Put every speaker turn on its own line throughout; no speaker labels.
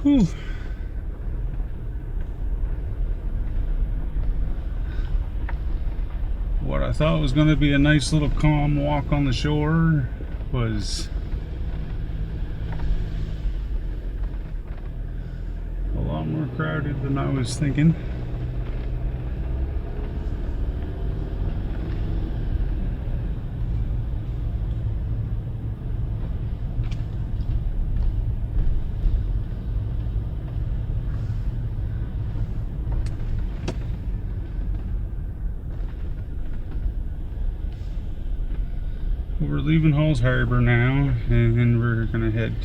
Whew. What I thought was going to be a nice little calm walk on the shore was a lot more crowded than I was thinking. We're leaving Halls Harbor now, and we're gonna head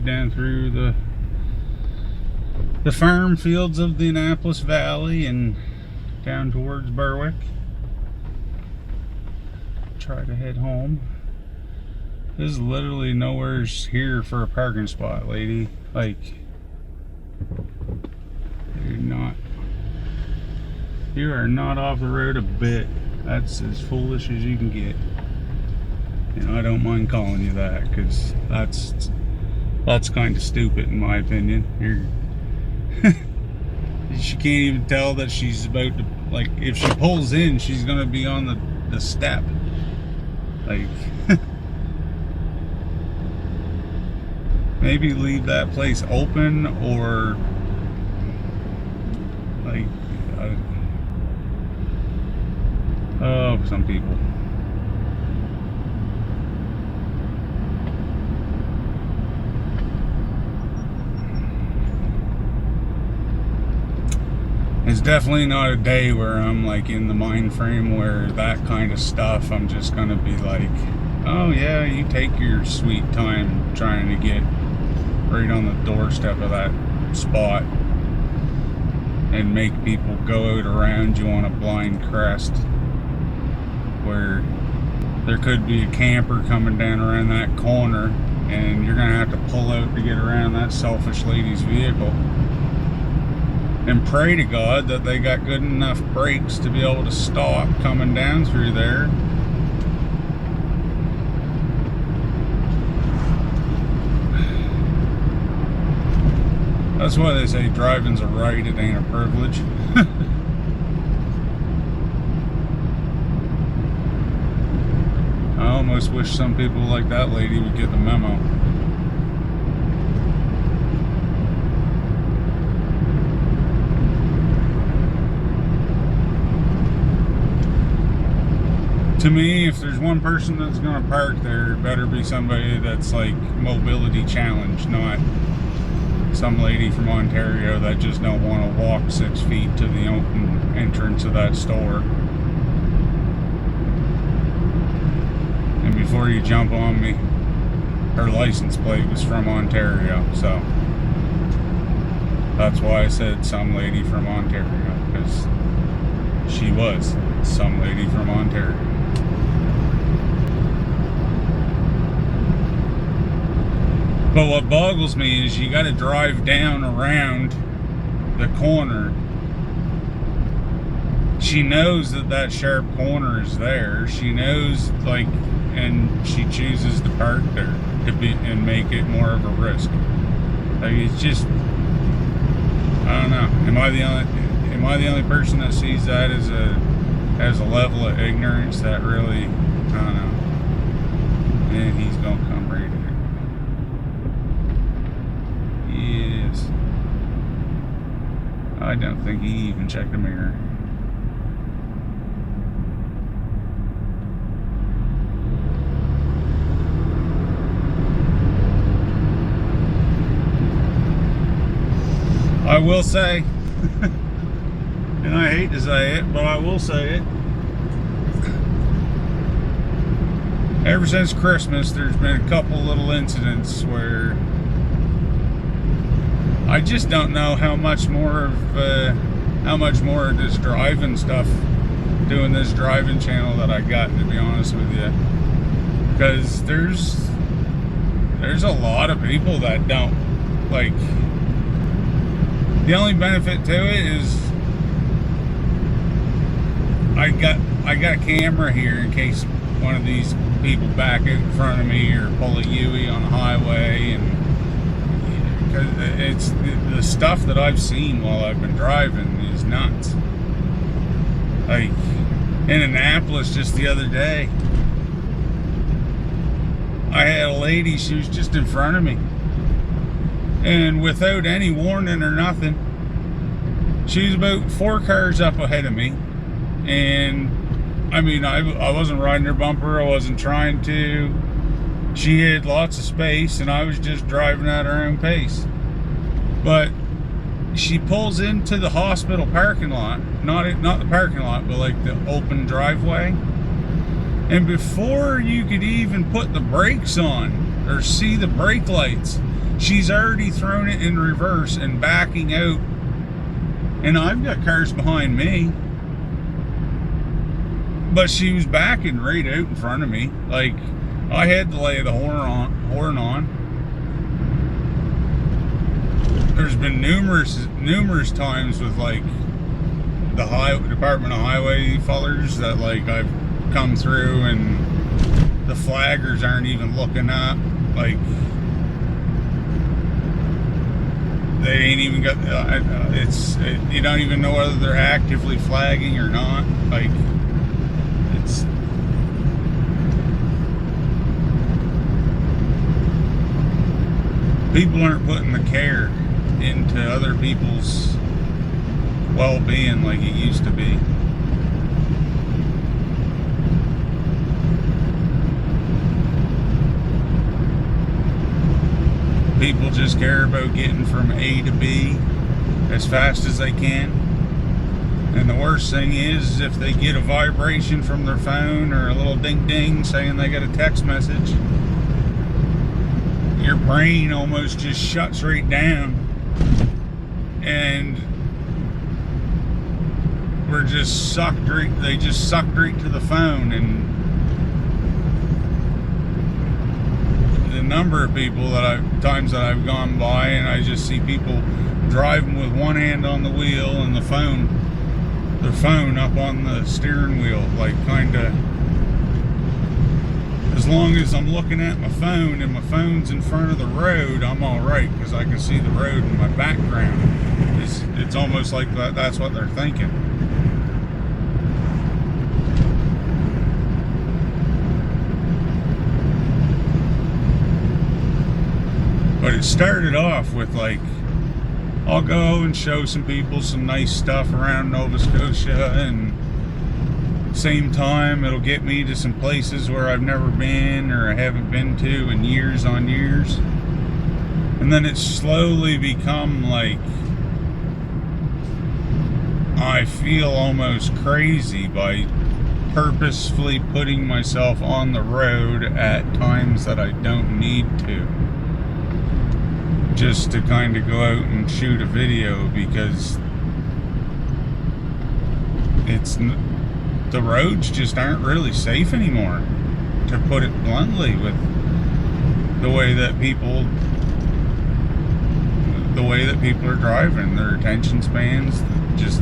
down through the farm fields of the Annapolis Valley and down towards Berwick. Try to head home. There's literally nowhere here for a parking spot, lady. Like, you are not off the road a bit. That's as foolish as you can get. And I don't mind calling you that, because that's kind of stupid in my opinion. She can't even tell that she's about to, like, if she pulls in, she's gonna be on the step. Like, maybe leave that place open, or like, oh, some people. It's definitely not a day where I'm like in the mind frame where that kind of stuff, I'm just gonna be like, oh yeah, you take your sweet time trying to get right on the doorstep of that spot and make people go out around you on a blind crest where there could be a camper coming down around that corner and you're gonna have to pull out to get around that selfish lady's vehicle. And pray to God that they got good enough brakes to be able to stop coming down through there. That's why they say driving's a right, it ain't a privilege. I almost wish some people like that lady would get the memo. To me, if there's one person that's going to park there, it better be somebody that's like mobility challenged, not some lady from Ontario that just don't want to walk 6 feet to the open entrance of that store. And before you jump on me, her license plate was from Ontario, so that's why I said some lady from Ontario, because she was some lady from Ontario. But what boggles me is you got to drive down around the corner. She knows that sharp corner is there. She knows, like, and she chooses to park there and make it more of a risk. Like, it's just, I don't know. Am I the only person that sees that as a level of ignorance that really, I don't know. And he's gonna come right in. Yes. I don't think he even checked the mirror. I will say, and I hate to say it, but I will say it. Ever since Christmas, there's been a couple little incidents where I just don't know how much more of this driving stuff, doing this driving channel that I got, to be honest with you, because there's a lot of people that don't like. The only benefit to it is I got a camera here in case one of these people back in front of me or pull a Yui on the highway and because it's the stuff that I've seen while I've been driving is nuts. Like in Annapolis just the other day, I had a lady, she was just in front of me, and without any warning or nothing, she was about 4 cars up ahead of me. And I mean, I wasn't riding her bumper, I wasn't trying to. She had lots of space, and I was just driving at her own pace. But she pulls into the hospital parking lot, not the parking lot, but like the open driveway. And before you could even put the brakes on or see the brake lights, she's already thrown it in reverse and backing out. And I've got cars behind me, but she was backing right out in front of me. Like, I had to lay the horn on. There's been numerous times with like the Department of Highway fellers that like I've come through and the flaggers aren't even looking up. Like, they ain't even got. You don't even know whether they're actively flagging or not. Like, it's. People aren't putting the care into other people's well-being like it used to be. People just care about getting from A to B as fast as they can. And the worst thing is if they get a vibration from their phone or a little ding-ding saying they got a text message, your brain almost just shuts right down, and they just sucked right to the phone. And the number of people times that I've gone by and I just see people driving with one hand on the wheel and their phone up on the steering wheel, like kinda. As long as I'm looking at my phone and my phone's in front of the road, I'm all right, because I can see the road in my background. It's almost like that's what they're thinking. But it started off with like, I'll go and show some people some nice stuff around Nova Scotia, and same time it'll get me to some places where I've never been or I haven't been to in years on years. And then it's slowly become like, I feel almost crazy by purposefully putting myself on the road at times that I don't need to, just to kind of go out and shoot a video, because the roads just aren't really safe anymore, to put it bluntly, with the way that people are driving. Their attention spans, just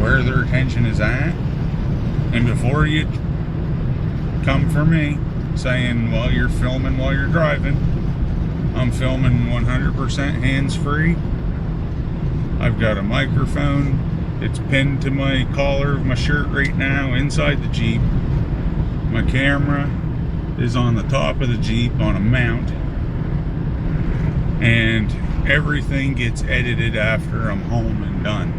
where their attention is at. And before you come for me saying, well, you're filming while you're driving, I'm filming 100% hands-free. I've got a microphone. It's pinned to my collar of my shirt right now inside the Jeep. My camera is on the top of the Jeep on a mount. And everything gets edited after I'm home and done.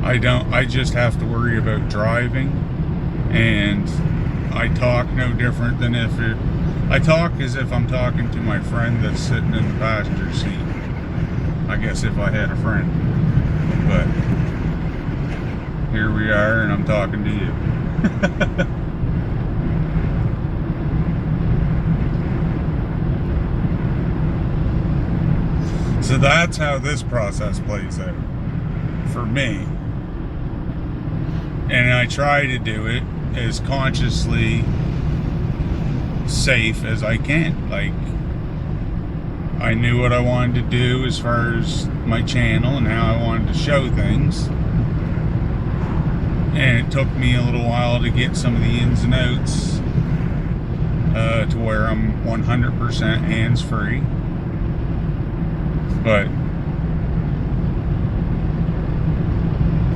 I just have to worry about driving. And I talk no different than I talk as if I'm talking to my friend that's sitting in the passenger seat. I guess if I had a friend. But here we are, and I'm talking to you. So that's how this process plays out for me. And I try to do it as consciously safe as I can. Like, I knew what I wanted to do as far as my channel and how I wanted to show things. And it took me a little while to get some of the ins and outs to where I'm 100% hands-free. But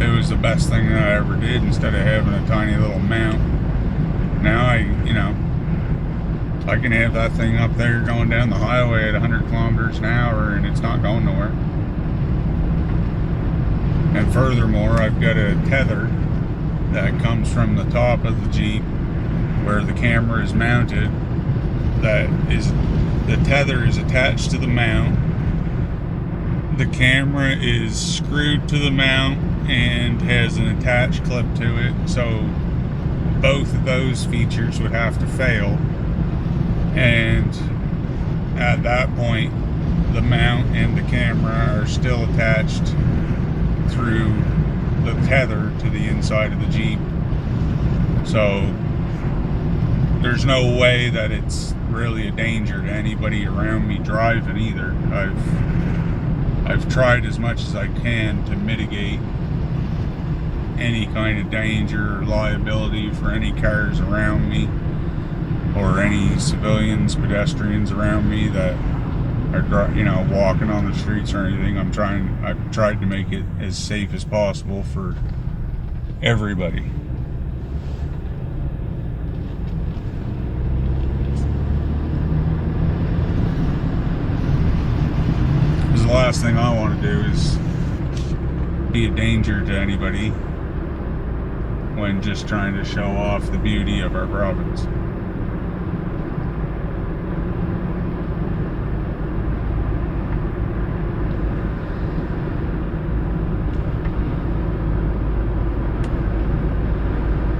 it was the best thing that I ever did instead of having a tiny little mount. Now I can have that thing up there going down the highway at 100 kilometers an hour and it's not going nowhere. And furthermore, I've got a tether that comes from the top of the Jeep where the camera is mounted. The tether is attached to the mount. The camera is screwed to the mount and has an attached clip to it, so both of those features would have to fail. And at that point, the mount and the camera are still attached through the tether to the inside of the Jeep. So there's no way that it's really a danger to anybody around me driving either. I've tried as much as I can to mitigate any kind of danger or liability for any cars around me or any civilians, pedestrians around me that are, walking on the streets or anything. I've tried to make it as safe as possible for everybody. Because the last thing I want to do is be a danger to anybody when just trying to show off the beauty of our province.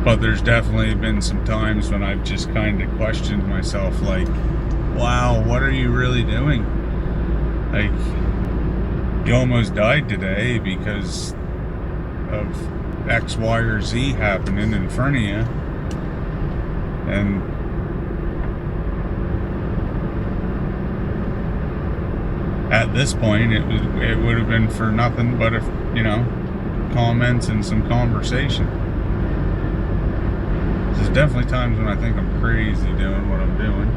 But there's definitely been some times when I've just kind of questioned myself, like, wow, what are you really doing? Like, you almost died today because of X, Y, or Z happening in front of you. And at this point, it would have been for nothing but comments and some conversation. There's definitely times when I think I'm crazy doing what I'm doing.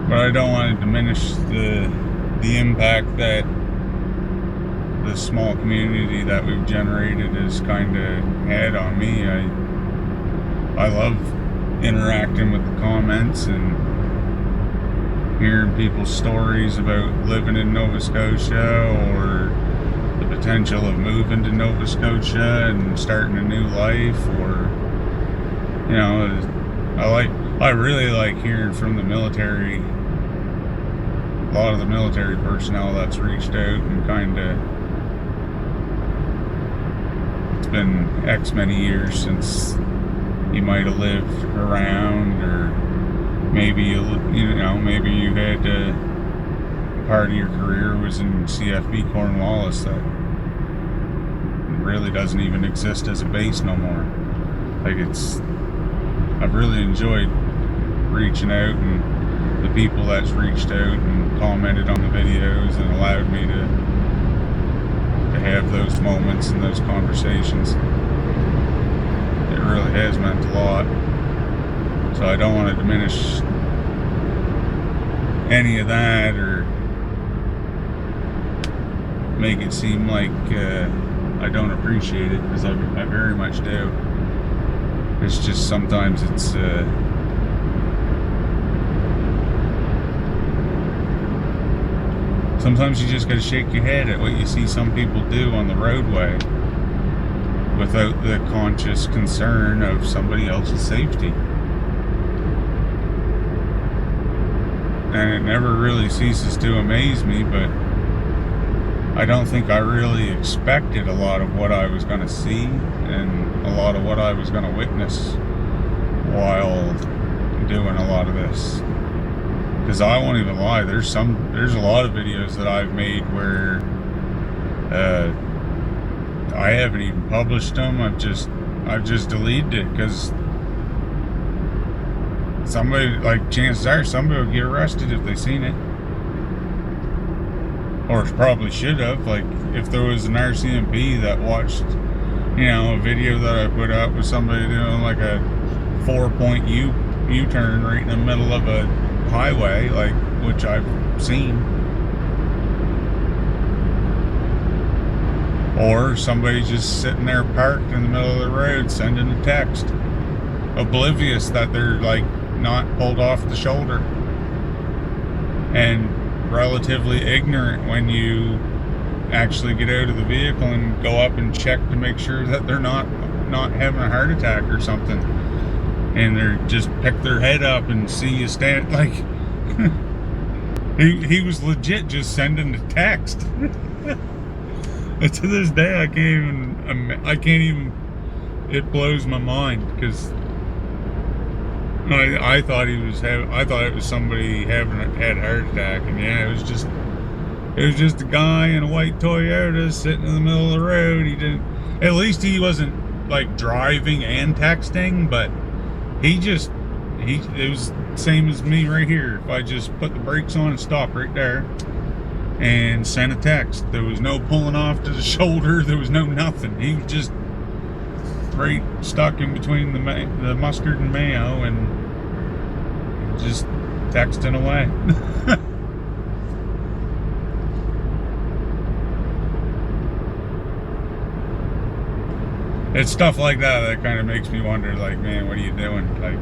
But I don't want to diminish the impact that the small community that we've generated has kind of had on me. I love interacting with the comments and hearing people's stories about living in Nova Scotia or the potential of moving to Nova Scotia and starting a new life, or I really like hearing from the military, a lot of the military personnel that's reached out and kind of, it's been X many years since you might have lived around, or maybe you had part of your career was in CFB Cornwallis that really doesn't even exist as a base no more. I've really enjoyed reaching out, and the people that's reached out and commented on the videos and allowed me to have those moments and those conversations. It really has meant a lot. So I don't want to diminish any of that or make it seem like I don't appreciate it, because I very much do. It's just sometimes it's sometimes you just gotta shake your head at what you see some people do on the roadway without the conscious concern of somebody else's safety. And it never really ceases to amaze me, but I don't think I really expected a lot of what I was going to see and a lot of what I was going to witness while doing a lot of this. Because I won't even lie, there's a lot of videos that I've made where I haven't even published them. I've just deleted it because chances are somebody will get arrested if they seen it, or probably should have. Like, if there was an RCMP that watched you know, a video that I put up with somebody doing like a 4-point U-turn right in the middle of a highway, like, which I've seen. Or somebody just sitting there parked in the middle of the road sending a text, oblivious that they're like not pulled off the shoulder, and relatively ignorant when you actually get out of the vehicle and go up and check to make sure that they're not having a heart attack or something, and they're just pick their head up and see you stand like he was legit just sending the text. And to this day I can't even it blows my mind, because I thought it was somebody had a heart attack, and yeah, it was just a guy in a white Toyota sitting in the middle of the road. At least he wasn't like driving and texting, but it was the same as me right here. If I just put the brakes on and stop right there and sent a text, there was no pulling off to the shoulder, there was no nothing. He was just right stuck in between the mustard and mayo and just texting away. It's stuff like that kind of makes me wonder, like, man, what are you doing? Like,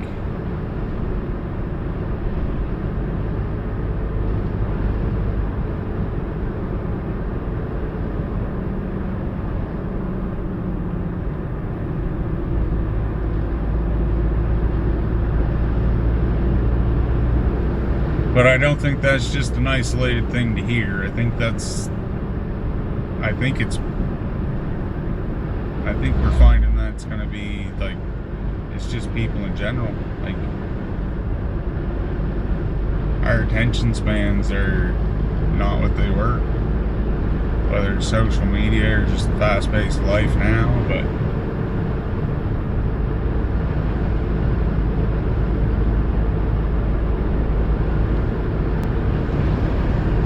but I don't think that's just an isolated thing to hear. I think we're finding that it's going to be like, it's just people in general. Like, our attention spans are not what they were, whether it's social media or just the fast-paced life now. But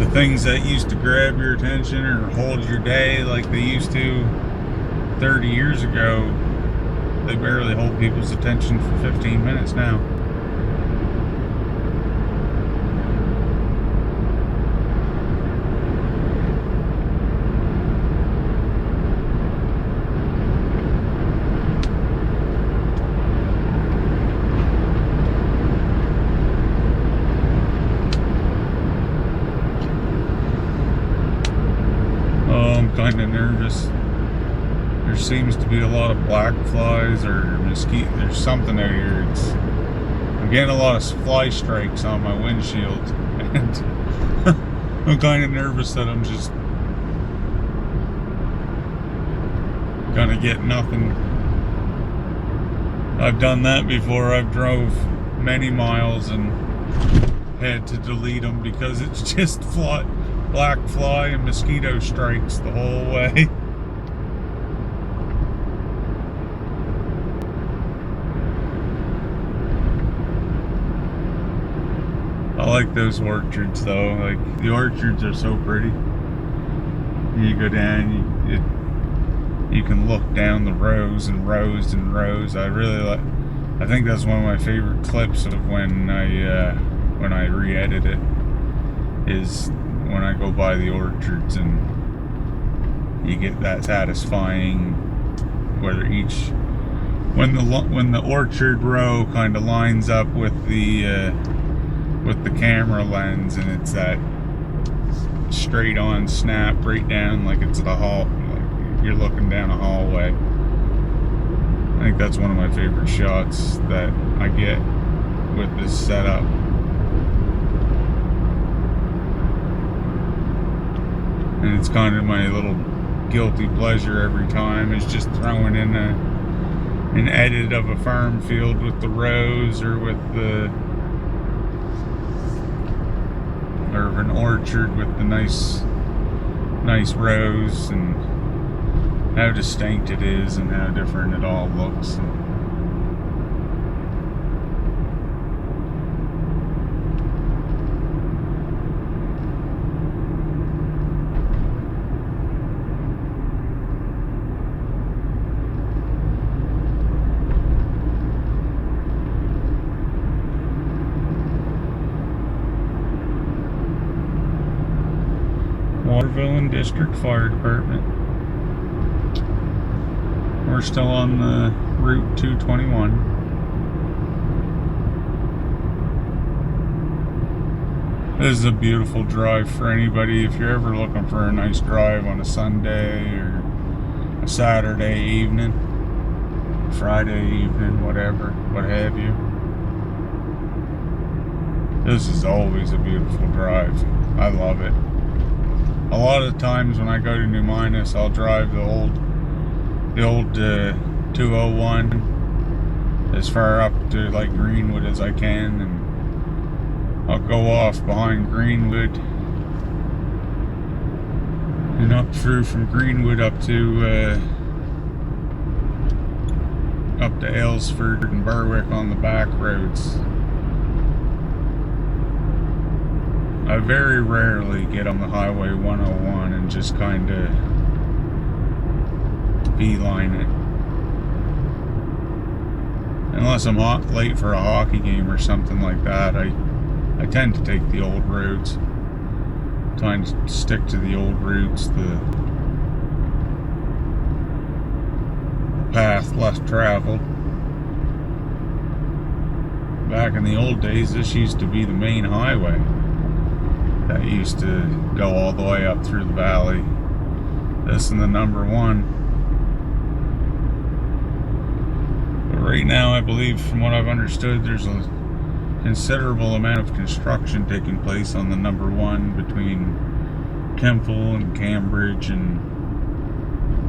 the things that used to grab your attention or hold your day like they used to 30 years ago, they barely hold people's attention for 15 minutes now. Oh, I'm kind of nervous. There seems to be a lot of black flies or mosquito. There's something out here. I'm getting a lot of fly strikes on my windshield, and I'm kind of nervous that I'm just gonna get nothing. I've done that before. I've drove many miles and had to delete them because it's just black fly and mosquito strikes the whole way. I like those orchards though. Like, the orchards are so pretty. You go down, you can look down the rows and rows and rows. I think that's one of my favorite clips of when I re-edit it, is when I go by the orchards and you get that satisfying when the orchard row kind of lines up with the camera lens, and it's that straight on snap right down, like it's the hall, like you're looking down a hallway. I think that's one of my favorite shots that I get with this setup. And it's kind of my little guilty pleasure every time, is just throwing in an edit of a farm field with the rows, or with an orchard with the nice rows, and how distinct it is and how different it all looks. Waterville and District Fire Department. We're still on the Route 221. This is a beautiful drive for anybody if you're ever looking for a nice drive on a Sunday or a Saturday evening, Friday evening, whatever, what have you. This is always a beautiful drive. I love it. A lot of times when I go to New Minas, I'll drive the old 201 as far up to like Greenwood as I can, and I'll go off behind Greenwood and up through from Greenwood up to Aylesford and Berwick on the back roads. I very rarely get on the Highway 101 and just kind of beeline it. Unless I'm late for a hockey game or something like that, I tend to take the old roads. Trying to stick to the old routes, the path less traveled. Back in the old days, this used to be the main highway that used to go all the way up through the valley. This and the number one. But right now, I believe, from what I've understood, there's a considerable amount of construction taking place on the number one between Kemple and Cambridge and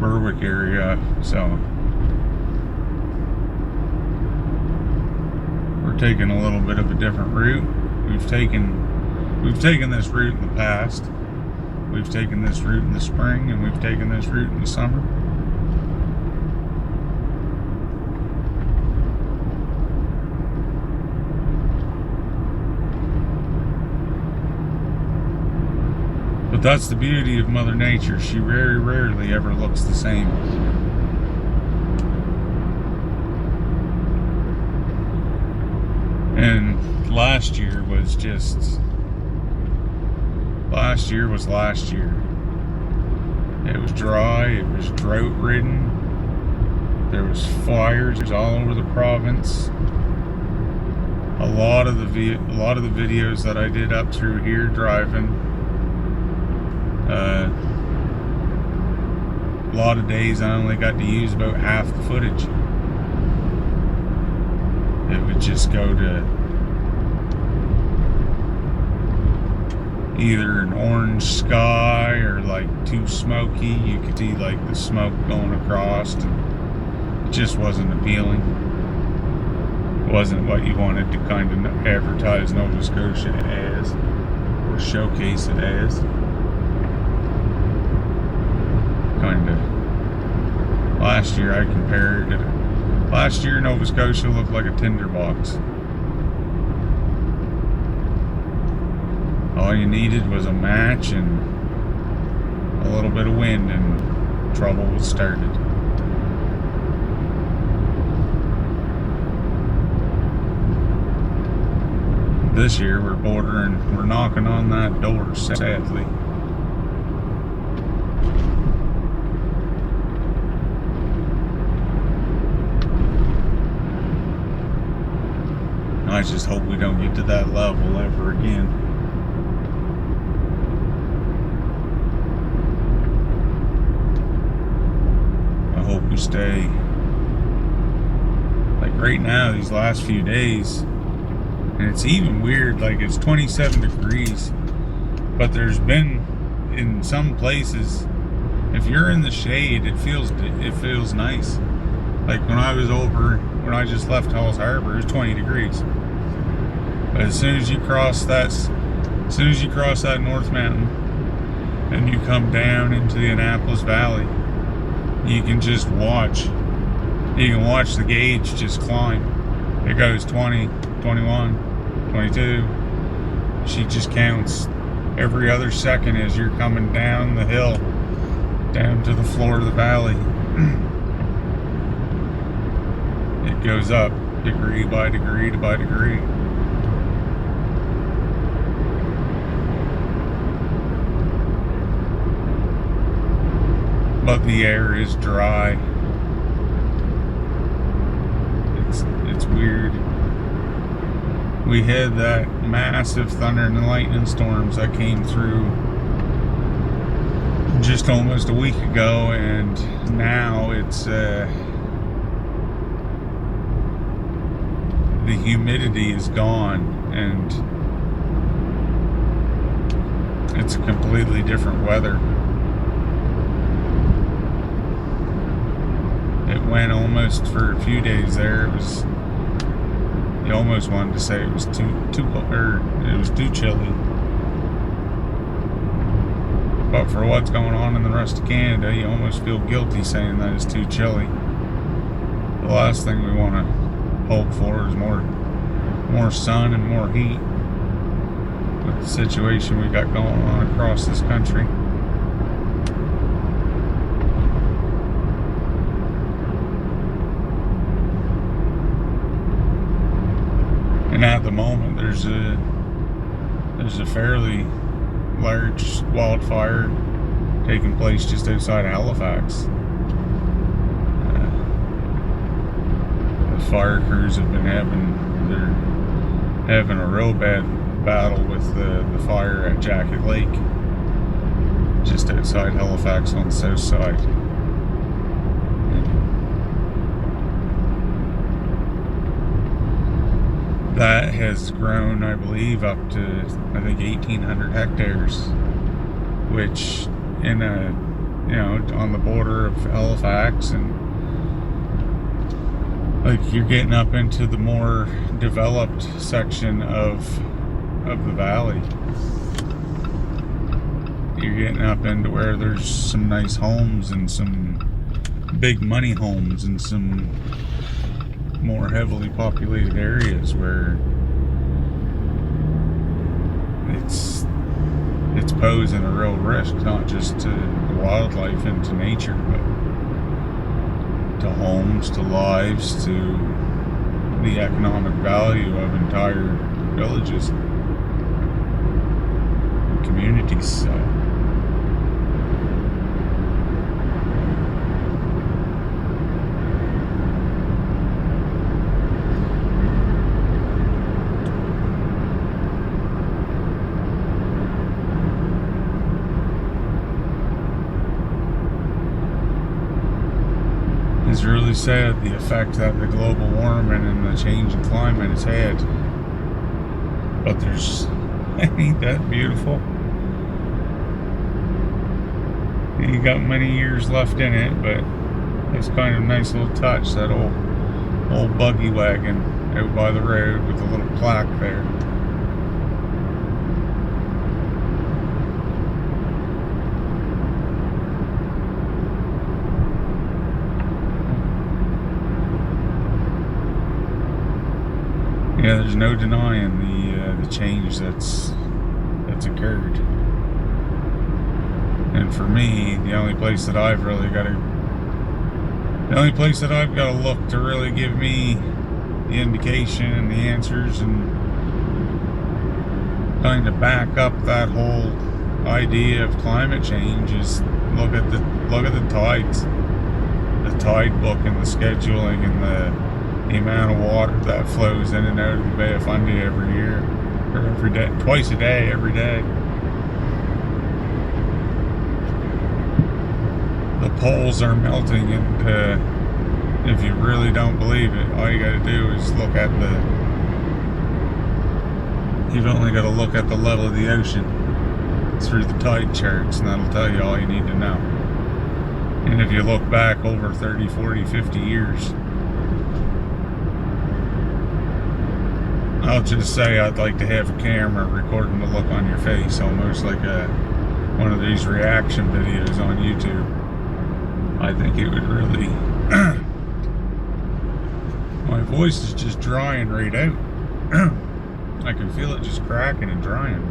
Berwick area. So we're taking a little bit of a different route. We've taken this route in the past. We've taken this route in the spring, and we've taken this route in the summer. But that's the beauty of Mother Nature. She very rarely ever looks the same. And last year was last year. It was dry, it was drought ridden. There was fires all over the province. A lot of the videos that I did up through here driving, a lot of days I only got to use about half the footage. It would just go to either an orange sky or like too smoky. You could see like the smoke going across, and it just wasn't appealing. It wasn't what you wanted to kind of advertise Nova Scotia as or showcase it as. Kind of. Last year I compared it. Last year Nova Scotia looked like a tinderbox. All you needed was a match and a little bit of wind and trouble was started. This year we're knocking on that door, sadly. I just hope we don't get to that level ever again. I hope we stay. Like right now, these last few days, and it's even weird, like it's 27 degrees, but there's been, in some places, if you're in the shade, it feels nice. Like when I just left Halls Harbor, it was 20 degrees. But as soon as you cross that North Mountain and you come down into the Annapolis Valley, you can just watch. You can watch the gauge just climb. It goes 20, 21, 22. She just counts every other second as you're coming down the hill, down to the floor of the valley. It goes up degree by degree by degree. but the air is dry. It's weird. We had that massive thunder and lightning storms that came through just almost a week ago, and now it's the humidity is gone, and it's completely different weather. It went almost for a few days there. You almost wanted to say it was too chilly. But for what's going on in the rest of Canada, you almost feel guilty saying that it's too chilly. The last thing we want to hope for is more sun and more heat with the situation we got going on across this country. And at the moment, there's a fairly large wildfire taking place just outside of Halifax. The fire crews have been having a real bad battle with the fire at Jacket Lake, just outside Halifax on the south side. That has grown, I believe, up to, I think, 1,800 hectares, which on the border of Halifax, and like you're getting up into the more developed section of the valley. You're getting up into where there's some nice homes and some big money homes and some more heavily populated areas where it's posing a real risk, not just to wildlife and to nature, but to homes, to lives, to the economic value of entire villages, communities. So it's really sad the effect that the global warming and the change in climate has had. But ain't that beautiful? You got many years left in it, but it's kind of a nice little touch, that old buggy wagon out by the road with a little plaque there. Yeah, there's no denying the change that's occurred. And for me, the only place that I've got to look to really give me the indication and the answers and kind of back up that whole idea of climate change is look at the tides, the tide book and the scheduling and the amount of water that flows in and out of the Bay of Fundy every year, or every day, twice a day, every day. The poles are melting, and if you really don't believe it, all you got to do is look at you've only got to look at the level of the ocean through the tide charts, and that'll tell you all you need to know. And if you look back over 30, 40, 50 years, I'll just say I'd like to have a camera recording the look on your face, almost like one of these reaction videos on YouTube. I think it would really... My voice is just drying right out. I can feel it just cracking and drying.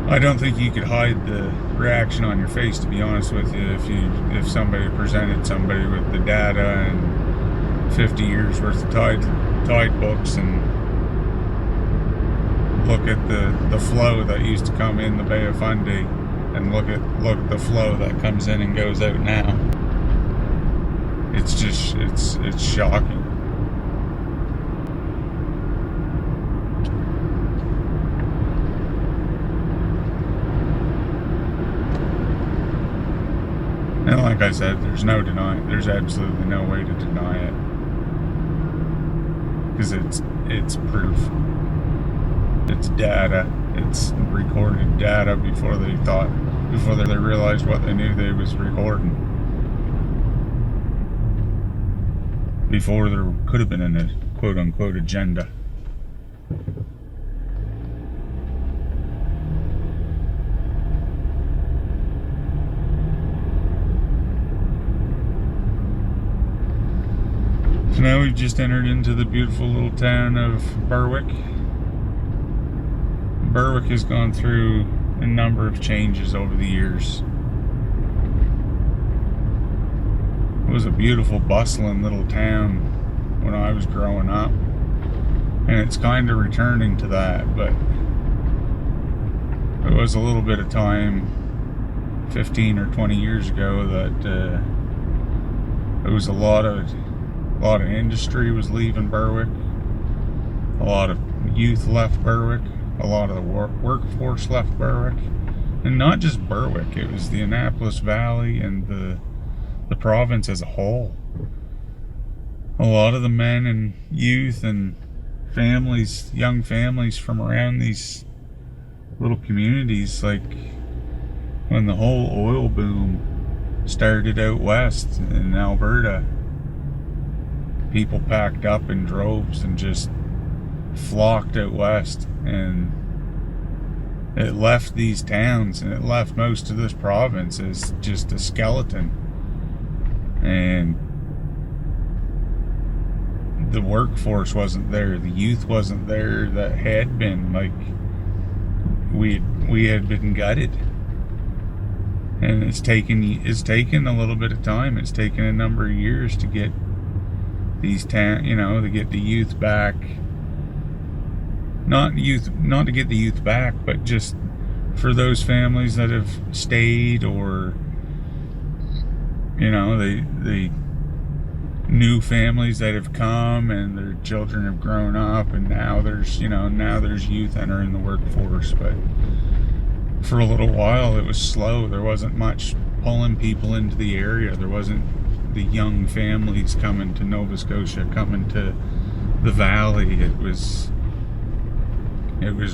I don't think you could hide the reaction on your face, to be honest with you, if somebody presented somebody with the data and 50 years worth of tide books and look at the flow that used to come in the Bay of Fundy and look at the flow that comes in and goes out now. It's just it's shocking. And like I said, there's absolutely no way to deny it, because it's proof. It's data. It's recorded data before they realized what they knew they was recording. Before there could have been a quote-unquote agenda. So now we've just entered into the beautiful little town of Berwick. Berwick has gone through a number of changes over the years. It was a beautiful, bustling little town when I was growing up, and it's kind of returning to that, but it was a little bit of time 15 or 20 years ago that there was a lot of industry was leaving Berwick, a lot of youth left Berwick, a lot of the workforce left Berwick, and not just Berwick, it was the Annapolis Valley and the province as a whole. A lot of the men and youth and families, young families from around these little communities, like when the whole oil boom started out west in Alberta, people packed up in droves and just flocked out west, and it left these towns and it left most of this province as just a skeleton. And the workforce wasn't there, the youth wasn't there that had been, like, we had been gutted. And it's taken a little bit of time. It's taken a number of years to get these to get the youth back. Not to get the youth back, but just for those families that have stayed, or the new families that have come and their children have grown up, and now there's youth entering the workforce. But for a little while it was slow. There wasn't much pulling people into the area. There wasn't the young families coming to Nova Scotia, coming to the valley. It was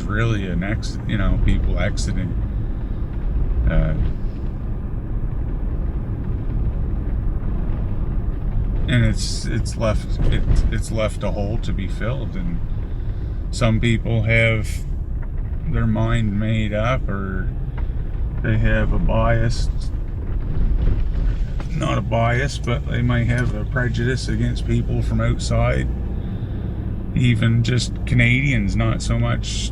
really people exiting. And it's left a hole to be filled, and some people have their mind made up, or they have a bias, not a bias, but they might have a prejudice against people from outside, even just Canadians, not so much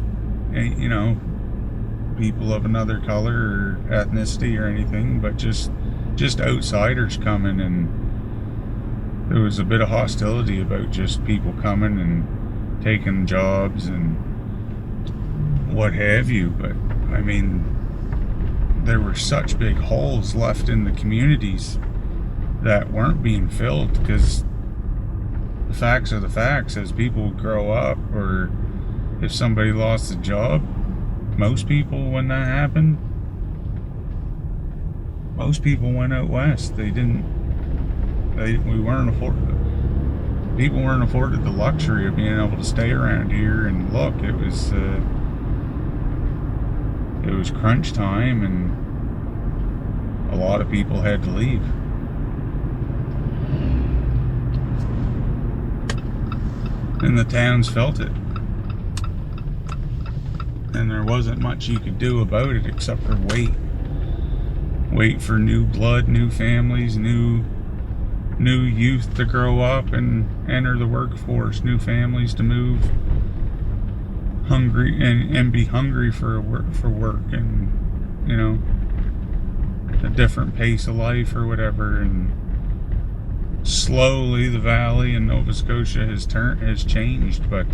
people of another color or ethnicity or anything, but just outsiders coming. And there was a bit of hostility about just people coming and taking jobs and what have you. But I mean, there were such big holes left in the communities that weren't being filled, because the facts are the facts. As people grow up, or if somebody lost a job, most people, when that happened, most people went out west. People weren't afforded the luxury of being able to stay around here and look. It was crunch time, and a lot of people had to leave. And the towns felt it. And there wasn't much you could do about it except for wait. Wait for new blood, new families, new youth to grow up and enter the workforce, new families to move hungry and be hungry for work, and a different pace of life or whatever. And slowly the valley in Nova Scotia has changed, but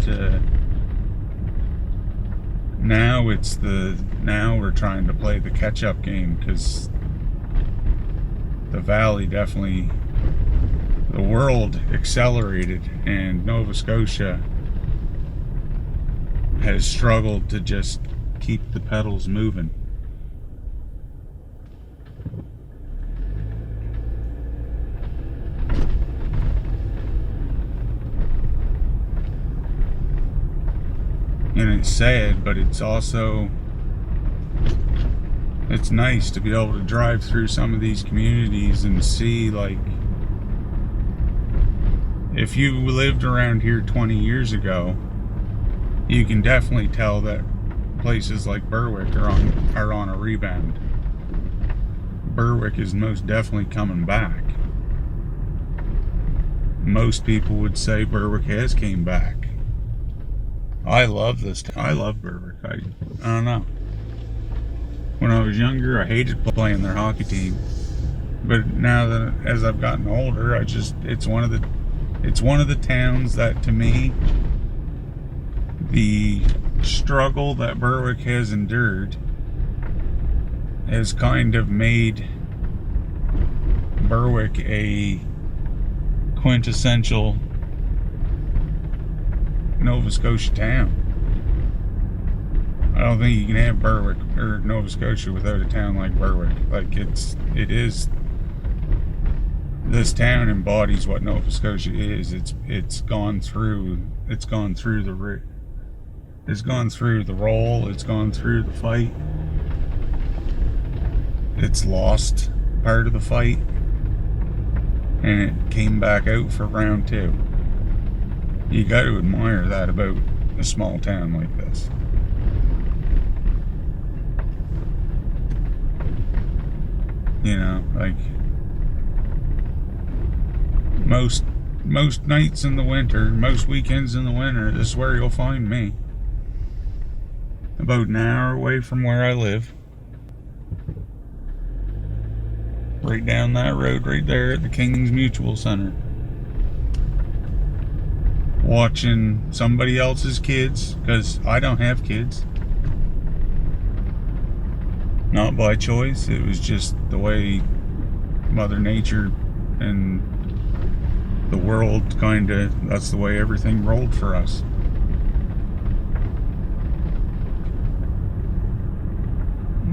Now we're trying to play the catch-up game, because the valley definitely, the world accelerated, and Nova Scotia has struggled to just keep the pedals moving. And it's sad, but it's also, it's nice to be able to drive through some of these communities and see, like, if you lived around here 20 years ago, you can definitely tell that places like Berwick are on a rebound. Berwick is most definitely coming back. Most people would say Berwick has came back. I love this town. I love Berwick. I don't know. When I was younger, I hated playing their hockey team. But now that as I've gotten older, it's one of the towns that, to me, the struggle that Berwick has endured has kind of made Berwick a quintessential Nova Scotia town. I don't think you can have Berwick or Nova Scotia without a town like Berwick. Like, it is, this town embodies what Nova Scotia is. It's gone through the roll, it's gone through the fight. It's lost part of the fight, and it came back out for round 2. You got to admire that about a small town like this. You know, like, most nights in the winter, most weekends in the winter, this is where you'll find me. About an hour away from where I live. Right down that road right there at the King's Mutual Center. Watching somebody else's kids, because I don't have kids. Not by choice, it was just the way Mother Nature and the world that's the way everything rolled for us.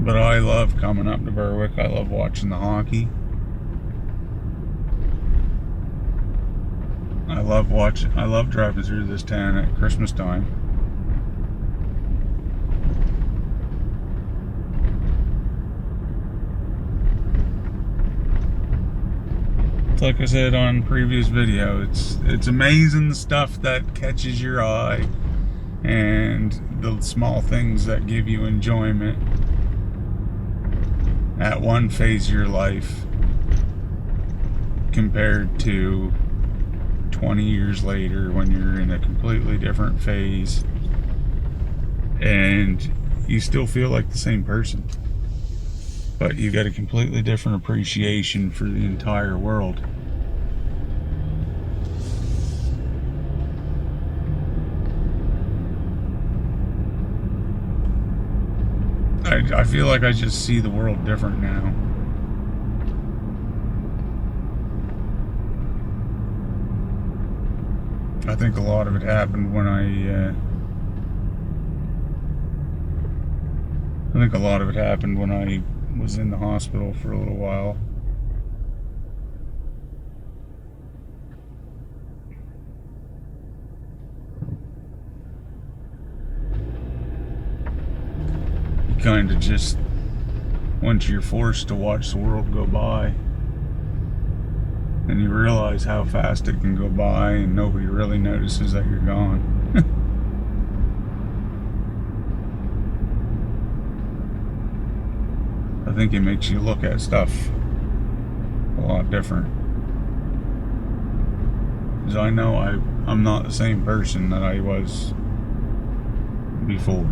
But I love coming up to Berwick. I love watching the hockey. I love driving through this town at Christmas time. It's like I said on previous video, it's amazing the stuff that catches your eye and the small things that give you enjoyment at one phase of your life compared to 20 years later when you're in a completely different phase and you still feel like the same person, but you got a completely different appreciation for the entire world. I feel like I just see the world different now. I think a lot of it happened when I was in the hospital for a little while. You kind of just, once you're forced to watch the world go by, and you realize how fast it can go by and nobody really notices that you're gone. I think it makes you look at stuff a lot different. Because I know I'm not the same person that I was before.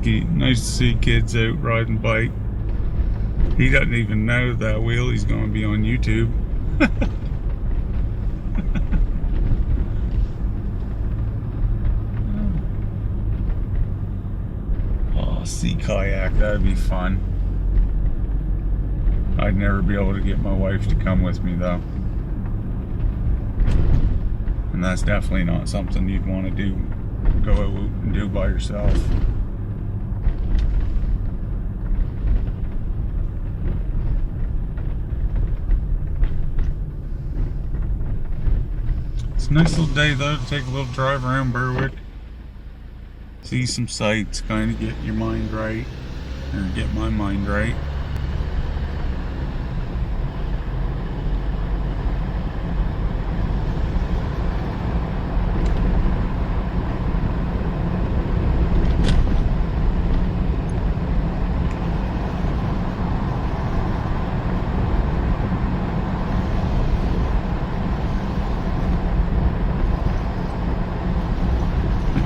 nice to see kids out riding bike. He doesn't even know that wheelie's going to be on YouTube. Oh, sea kayak, that'd be fun. I'd never be able to get my wife to come with me though. And that's definitely not something you'd want to go out and do by yourself. It's a nice little day though to take a little drive around Berwick. See some sights, kind of get your mind right, or get my mind right.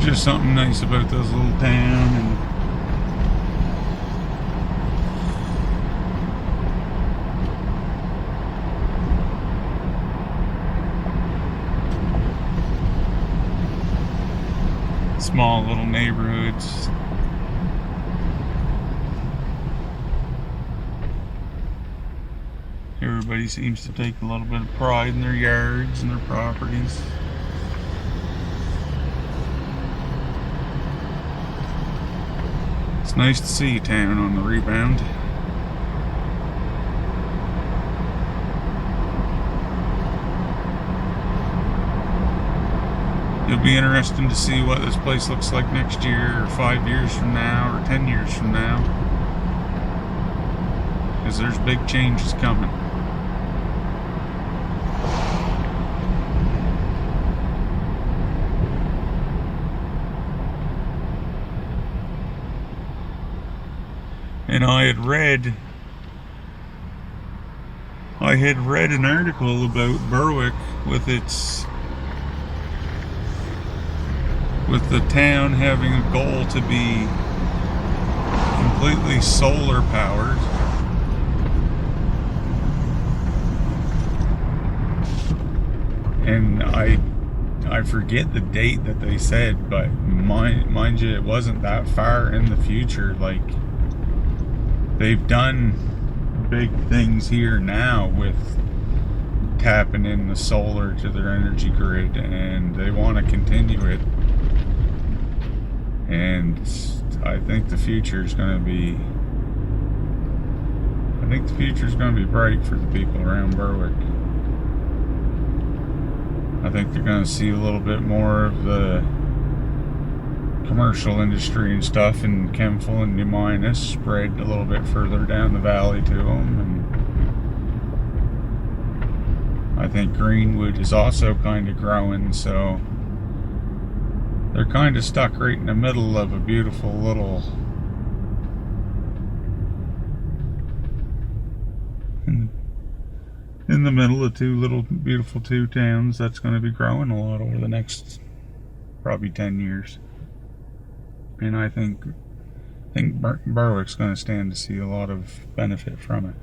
Just something nice about this little town, and small little neighborhoods. Everybody seems to take a little bit of pride in their yards and their properties. It's nice to see town on the rebound. It'll be interesting to see what this place looks like next year, or 5 years from now, or 10 years from now. Because there's big changes coming. And I had read an article about Berwick with the town having a goal to be completely solar powered. And I forget the date that they said, but mind you, it wasn't that far in the future. Like, they've done big things here now with tapping in the solar to their energy grid, and they want to continue it. And I think the future is going to be bright for the people around Berwick. I think they're going to see a little bit more of the commercial industry and stuff in Chemful and New Minas spread a little bit further down the valley to them, and I think Greenwood is also kind of growing, so they're kind of stuck right in the middle of a beautiful little in the middle of two little beautiful towns that's going to be growing a lot over the next probably 10 years. And I think Berwick's going to stand to see a lot of benefit from it.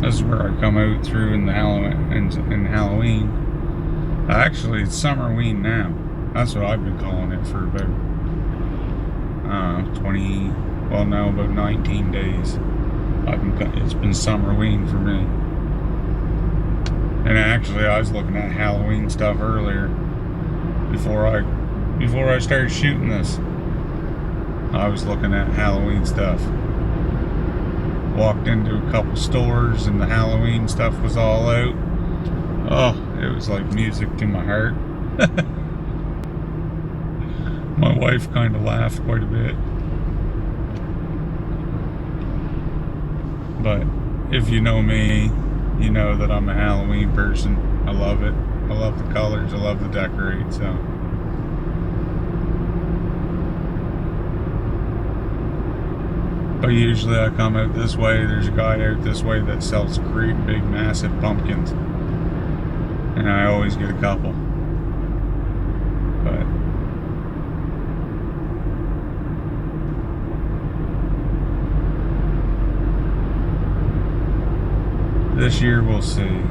This is where I come out through in the Halloween. Actually, it's Summerween now. That's what I've been calling it for about 19 days. It's been Summerween for me. And actually, I was looking at Halloween stuff earlier before I started shooting this. I was looking at Halloween stuff. Walked into a couple stores and the Halloween stuff was all out. Oh, it was like music to my heart. My wife kind of laughed quite a bit. But if you know me, you know that I'm a Halloween person. I love it. I love the colors. I love the decorate, so. But usually I come out this way. There's a guy out this way that sells great big massive pumpkins. And I always get a couple. But this year we'll see.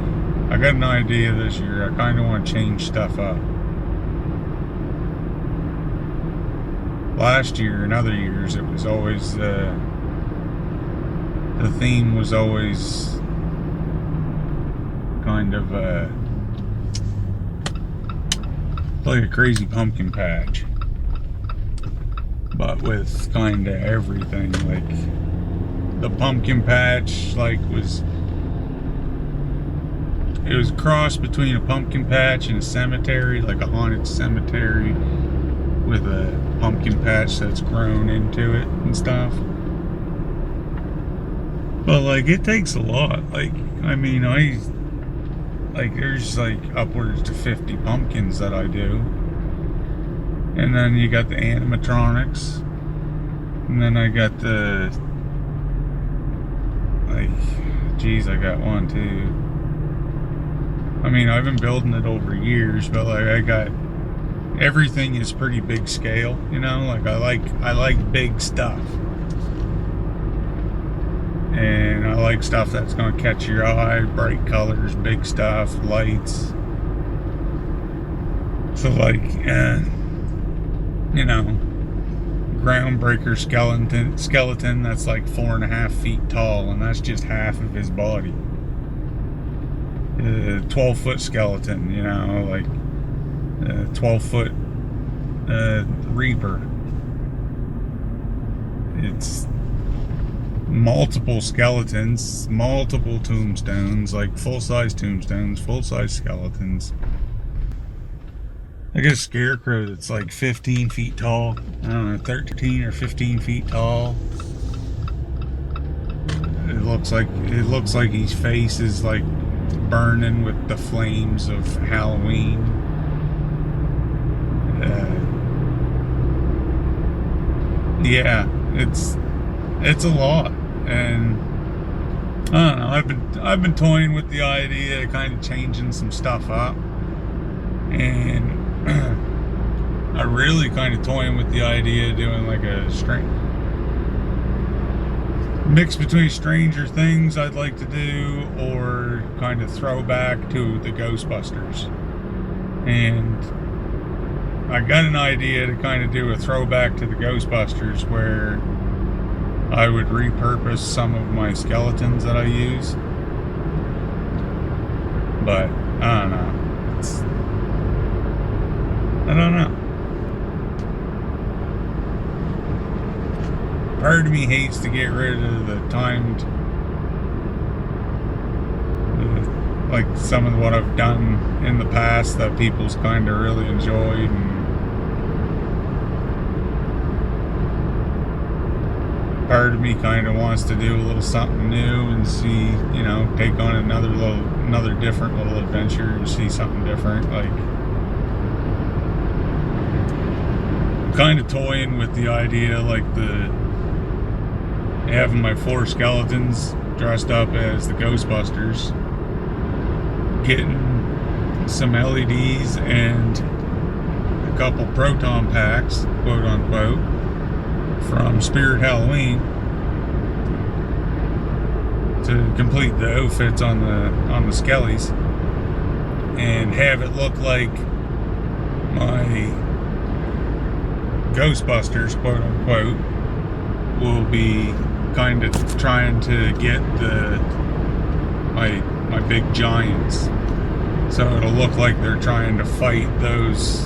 I got an idea this year. I kind of want to change stuff up. Last year and other years, it was always the theme was always kind of like a crazy pumpkin patch, but with kind of everything. Like the pumpkin patch, like it was a cross between a pumpkin patch and a cemetery, like a haunted cemetery with a pumpkin patch that's grown into it and stuff. But like it takes a lot. Like I mean, there's like upwards to 50 pumpkins that I do. And then you got the animatronics. And then I got the I got one too. I mean, I've been building it over years, but like I got everything is pretty big scale, you know? Like I like big stuff. And I like stuff that's going to catch your eye, bright colors, big stuff, lights. So like, you know, groundbreaker skeleton that's like 4.5 feet tall, and that's just half of his body. 12-foot skeleton, you know, like 12-foot reaper. It's multiple skeletons, multiple tombstones, like full-size tombstones, full-size skeletons. I got a scarecrow that's like 15 feet tall. I don't know, 13 or 15 feet tall. It looks like his face is like burning with the flames of Halloween. Yeah, it's a lot, and I don't know. I've been toying with the idea of kind of changing some stuff up, and I really kind of toying with the idea of doing like a mix between Stranger Things I'd like to do, or kind of throwback to the Ghostbusters. And I got an idea to kind of do a throwback to the Ghostbusters where I would repurpose some of my skeletons that I use. But I don't know. I don't know. Part of me hates to get rid of the timed, like some of what I've done in the past that people's kind of really enjoyed, and part of me kind of wants to do a little something new and see, you know, take on another different little adventure and see something different. Like, kind of toying with the idea, like having my 4 skeletons dressed up as the Ghostbusters, getting some LEDs and a couple proton packs, quote unquote, from Spirit Halloween to complete the outfits on the skellies, and have it look like my Ghostbusters, quote unquote, will be kind of trying to get my big giants. So it'll look like they're trying to fight those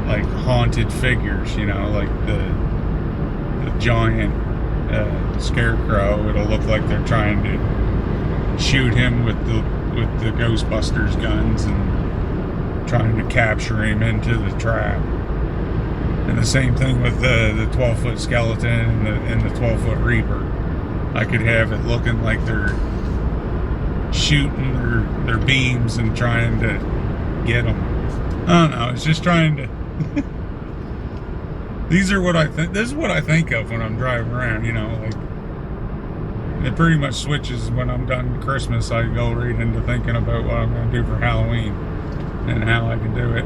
like haunted figures, you know, like the giant scarecrow. It'll look like they're trying to shoot him with with the Ghostbusters guns and trying to capture him into the trap. And the same thing with the 12-foot skeleton and the 12-foot Reaper. I could have it looking like they're shooting their beams and trying to get them. I don't know. It's just trying to. These are what I think. This is what I think of when I'm driving around. You know, like it pretty much switches when I'm done with Christmas. I go right into thinking about what I'm going to do for Halloween and how I can do it.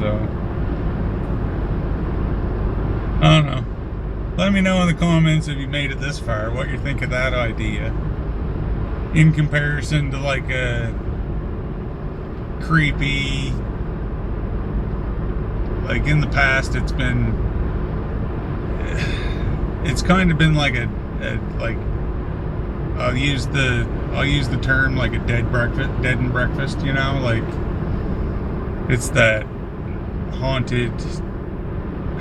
So I don't know. Let me know in the comments if you made it this far, what you think of that idea in comparison to like a creepy, like in the past it's kind of been like a like I'll use the term like a dead and breakfast, you know, like it's that haunted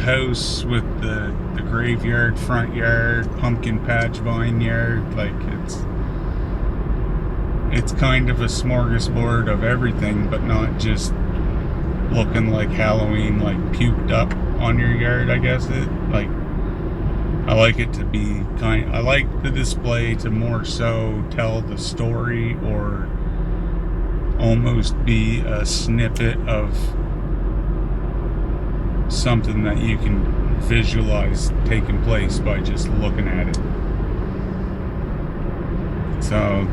house with the graveyard front yard, pumpkin patch vine yard. Like it's kind of a smorgasbord of everything, but not just looking like Halloween, like puked up on your yard. I guess I like it to be I like the display to more so tell the story or almost be a snippet of something that you can visualize taking place by just looking at it. So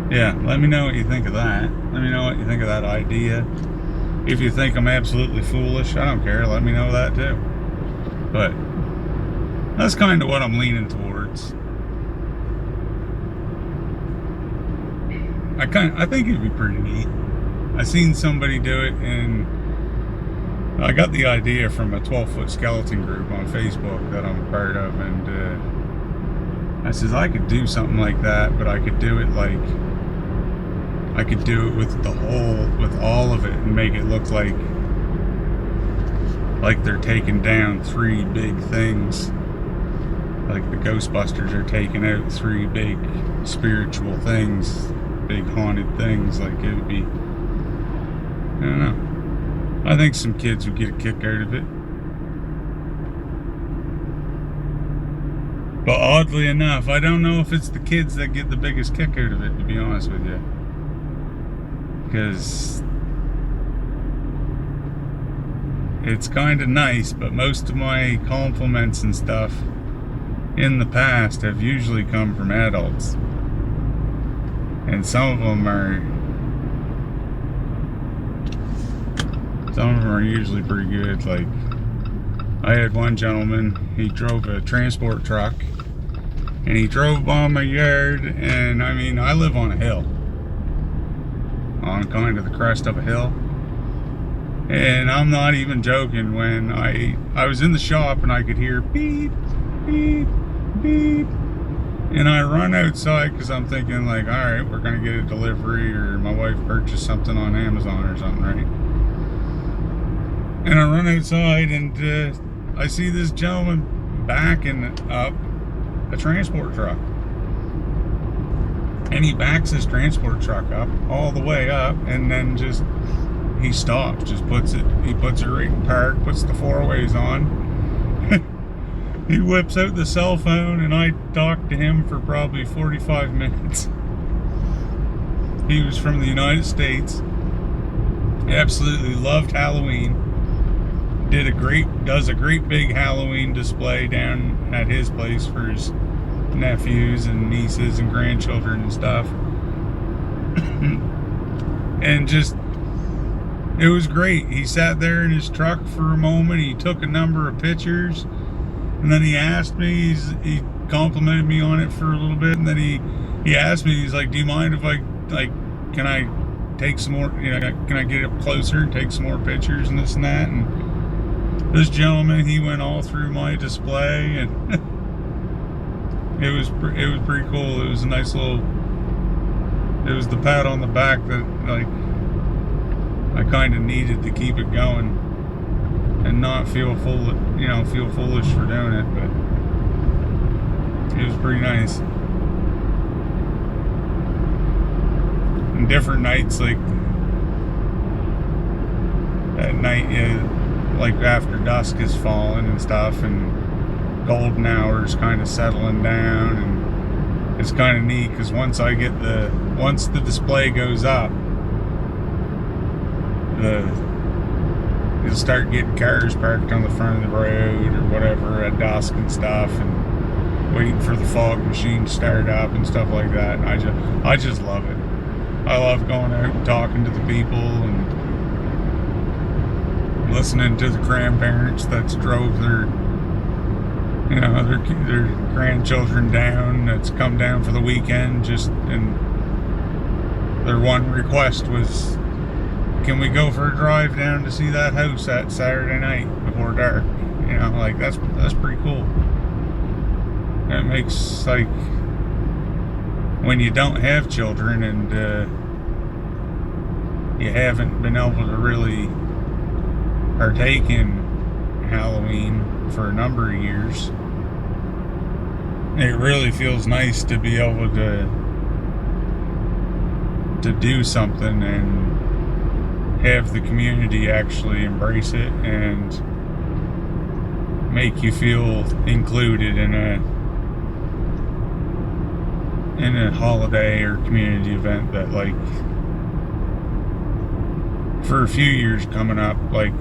yeah, let me know what you think of that. Let me know what you think of that idea. If you think I'm absolutely foolish, I don't care. Let me know that too. But that's kind of what I'm leaning towards. I think it'd be pretty neat. I seen somebody do it, and I got the idea from a 12-foot skeleton group on Facebook that I'm a part of, and I says I could do something like that, but I could do it like I could do it with with all of it, and make it look like they're taking down 3 big things, like the Ghostbusters are taking out 3 big spiritual things, big haunted things. Like it would be, I don't know. I think some kids would get a kick out of it. But oddly enough, I don't know if it's the kids that get the biggest kick out of it, to be honest with you. Because it's kind of nice, but most of my compliments and stuff in the past have usually come from adults. And some of them are usually pretty good. Like, I had one gentleman, he drove a transport truck, and he drove by my yard, and I mean, I live on a hill, on kind of the crest of a hill, and I'm not even joking, when I was in the shop and I could hear beep, beep, beep, and I run outside because I'm thinking like, alright, we're gonna get a delivery, or my wife purchased something on Amazon or something, right? And I run outside, and I see this gentleman backing up a transport truck. And he backs his transport truck up, all the way up, and then he stops, he puts it right in park, puts the 4-ways on. He whips out the cell phone, and I talked to him for probably 45 minutes. He was from the United States, absolutely loved Halloween. Does a great big Halloween display down at his place for his nephews and nieces and grandchildren and stuff. And it was great. He sat there in his truck for a moment, he took a number of pictures, and then he asked me, he complimented me on it for a little bit, and then he asked me, he's like, do you mind if can I take some more, can I get up closer and take some more pictures and this and that? And this gentleman, he went all through my display, and it was pretty cool. It was a nice little, it was the pat on the back that like I kind of needed to keep it going and not feel foolish for doing it, but it was pretty nice. And different nights, like at night, like after dusk is falling and stuff, and golden hours kind of settling down, and it's kind of neat because once the display goes up, you'll start getting cars parked on the front of the road or whatever at dusk and stuff, and waiting for the fog machine to start up and stuff like that. And I just love it. I love going out and talking to the people and listening to the grandparents that's drove their grandchildren down, that's come down for the weekend, and their one request was, can we go for a drive down to see that house that Saturday night before dark? Like that's pretty cool. It makes, like, when you don't have children and you haven't been able to really partake in Halloween for a number of years, it really feels nice to be able to do something and have the community actually embrace it and make you feel included in a holiday or community event that, like, for a few years coming up, like,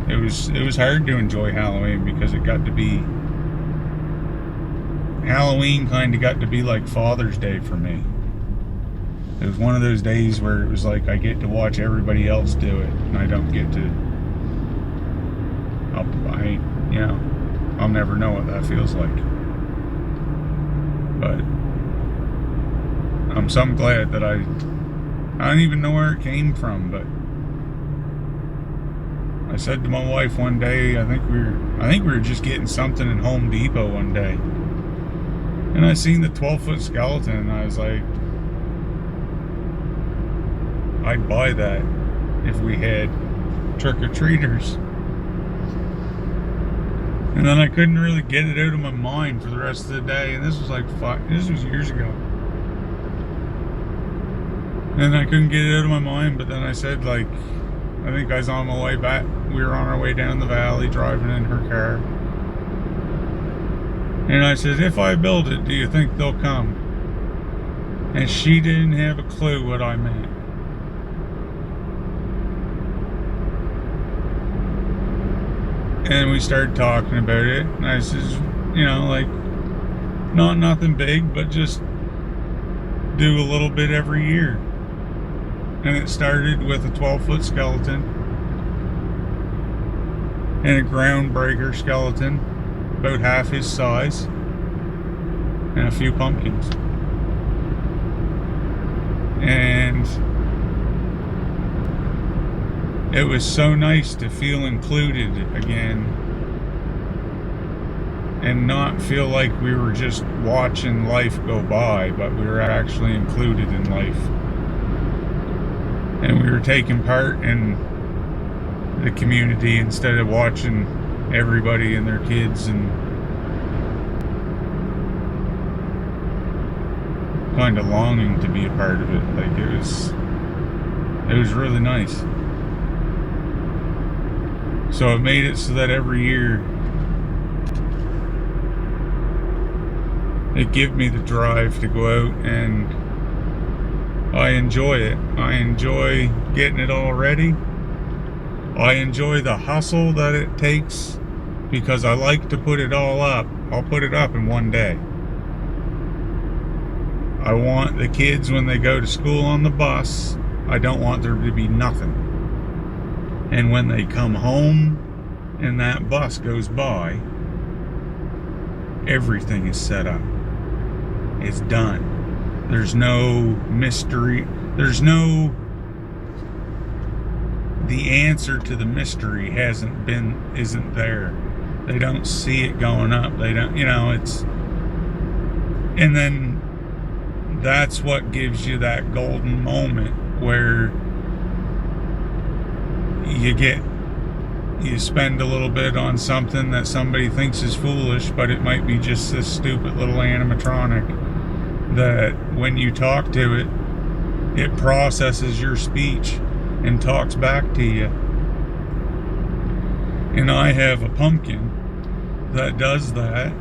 it was hard to enjoy Halloween because Halloween kind of got to be like Father's Day for me. It was one of those days where it was like I get to watch everybody else do it, and I don't get to. I'll never know what that feels like. But I'm so glad that I don't even know where it came from, but I said to my wife one day, I think we were just getting something in Home Depot one day, and I seen the 12-foot skeleton, and I was like, I'd buy that if we had trick-or-treaters. And then I couldn't really get it out of my mind for the rest of the day, and this was years ago. And I couldn't get it out of my mind, but then I said, like, I think I was on my way back. We were on our way down the valley, driving in her car. And I said, if I build it, do you think they'll come? And she didn't have a clue what I meant. And we started talking about it. And I says, like, not nothing big, but just do a little bit every year. And it started with a 12-foot skeleton and a groundbreaker skeleton about half his size and a few pumpkins. And it was so nice to feel included again and not feel like we were just watching life go by, but we were actually included in life. And we were taking part in the community instead of watching everybody and their kids and kind of longing to be a part of it. Like, it was really nice. So it made it so that every year it gave me the drive to go out, and I enjoy it. I enjoy getting it all ready. I enjoy the hustle that it takes because I like to put it all up. I'll put it up in one day. I want the kids, when they go to school on the bus, I don't want there to be nothing. And when they come home and that bus goes by, everything is set up. It's done. There's no mystery. The answer to the mystery isn't there. They don't see it going up. They don't, and then that's what gives you that golden moment where you spend a little bit on something that somebody thinks is foolish, but it might be just this stupid little animatronic that when you talk to it it processes your speech and talks back to you. And I have a pumpkin that does that.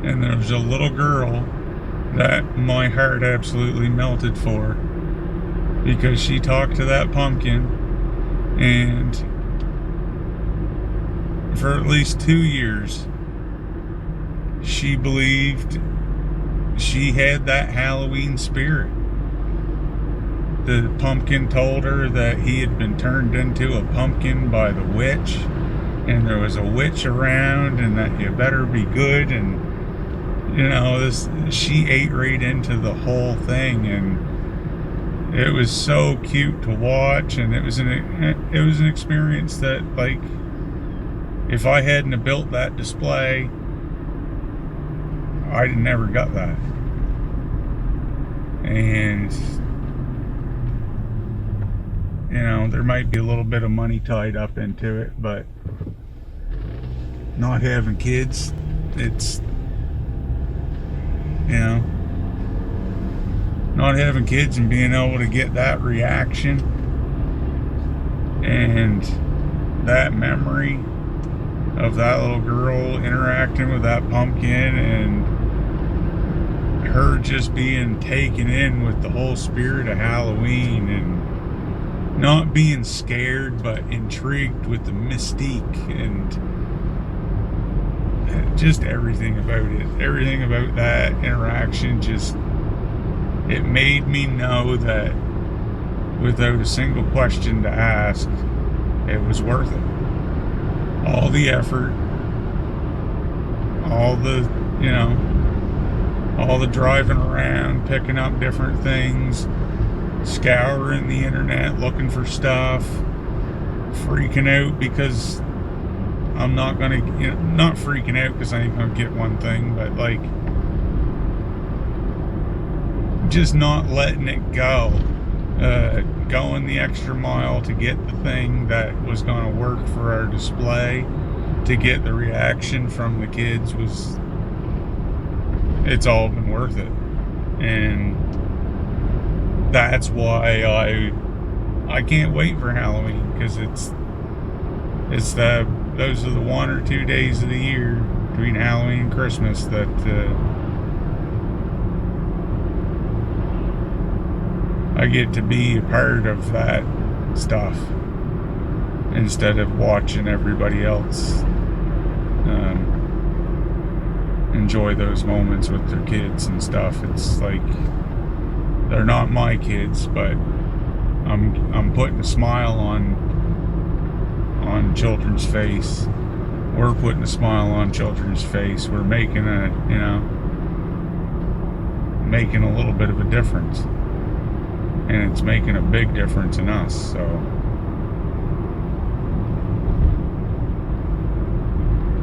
And there's a little girl that my heart absolutely melted for, because she talked to that pumpkin, and for at least 2 years she believed she had that Halloween spirit. The pumpkin told her that he had been turned into a pumpkin by the witch, and there was a witch around, and that you better be good. And she ate right into the whole thing, and it was so cute to watch. And it was an experience that, like, if I hadn't have built that display, I'd never got that. And there might be a little bit of money tied up into it, but not having kids, it's not having kids and being able to get that reaction and that memory of that little girl interacting with that pumpkin, and her just being taken in with the whole spirit of Halloween, and not being scared but intrigued with the mystique, and just everything about it. Everything about that interaction, just, it made me know that without a single question to ask, it was worth it. All the effort, all the driving around, picking up different things, scouring the internet, looking for stuff, freaking out because I'm not gonna, not freaking out because I ain't gonna get one thing, but like, just not letting it go, going the extra mile to get the thing that was gonna work for our display, to get the reaction from the kids, it's all been worth it. And that's why I can't wait for Halloween, because those are the 1 or 2 days of the year between Halloween and Christmas that I get to be a part of that stuff, instead of watching everybody else enjoy those moments with their kids and stuff. It's like, they're not my kids, but I'm putting a smile on children's face. We're putting a smile on children's face. We're making making a little bit of a difference, and it's making a big difference in us. So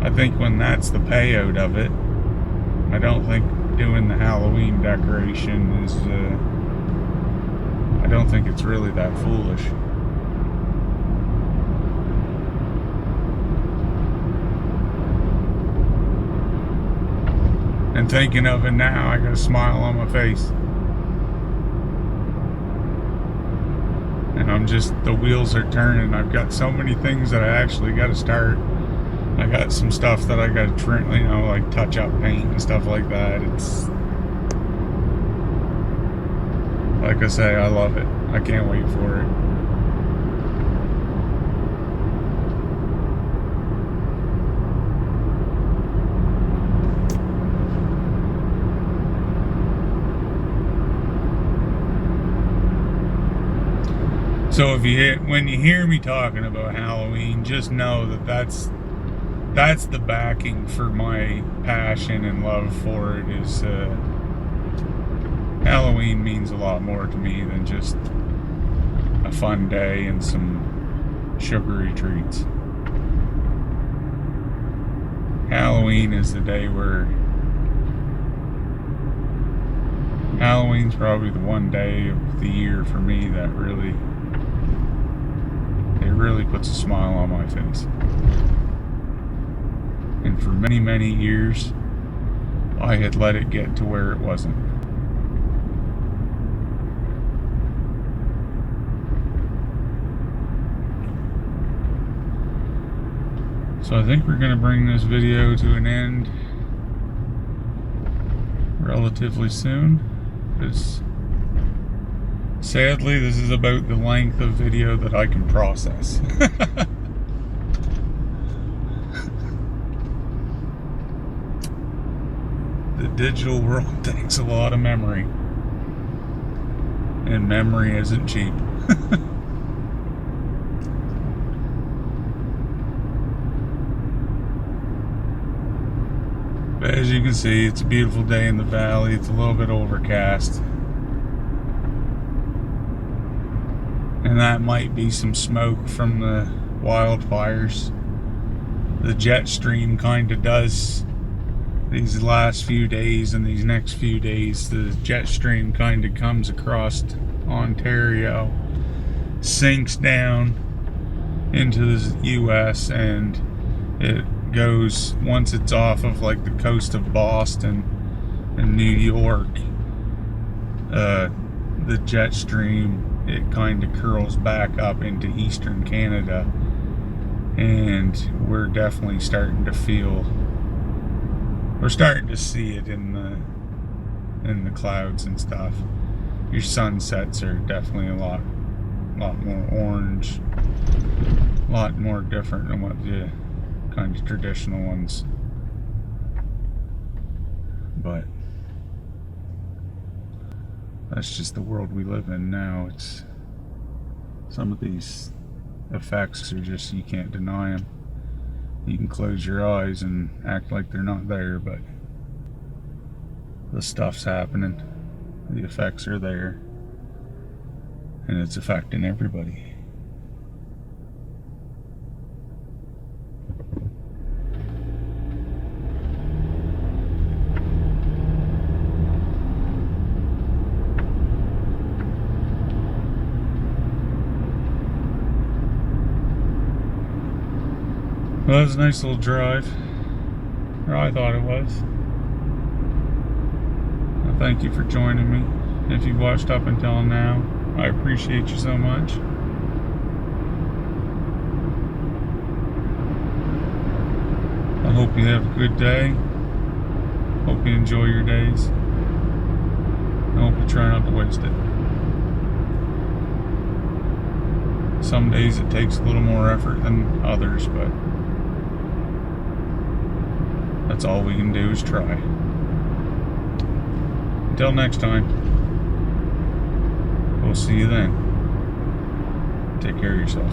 I think when that's the payout of it, I don't think doing the Halloween decoration is, I don't think it's really that foolish. And thinking of it now, I got a smile on my face. And the wheels are turning. I've got so many things that I actually got to start. I got some stuff that I got to trim, like touch up paint and stuff like that. It's, like I say, I love it. I can't wait for it. So when you hear me talking about Halloween, just know that that's the backing for my passion and love for it. Is Halloween means a lot more to me than just a fun day and some sugary treats. Halloween is the day where Halloween's probably the one day of the year for me that really puts a smile on my face. And for many, many years, I had let it get to where it wasn't. So I think we're going to bring this video to an end relatively soon, because sadly this is about the length of video that I can process. The digital world takes a lot of memory, and memory isn't cheap. But as you can see, it's a beautiful day in the valley. It's a little bit overcast, and that might be some smoke from the wildfires. The jet stream kind of does these last few days, and these next few days the jet stream kind of comes across Ontario, sinks down into the US, and it goes, once it's off of like the coast of Boston and New York, the jet stream, it kind of curls back up into eastern Canada, and we're definitely starting to feel, we're starting to see it in the clouds and stuff. Your sunsets are definitely a lot more orange, a lot more different than what the kind of traditional ones. But that's just the world we live in now. It's, some of these effects are just, you can't deny them. You can close your eyes and act like they're not there, but the stuff's happening. The effects are there, and it's affecting everybody. Well, that was a nice little drive, or I thought it was. Well, thank you for joining me. If you've watched up until now, I appreciate you so much. I hope you have a good day. Hope you enjoy your days. I hope you try not to waste it. Some days it takes a little more effort than others, but that's all we can do is try. Until next time, we'll see you then. Take care of yourself.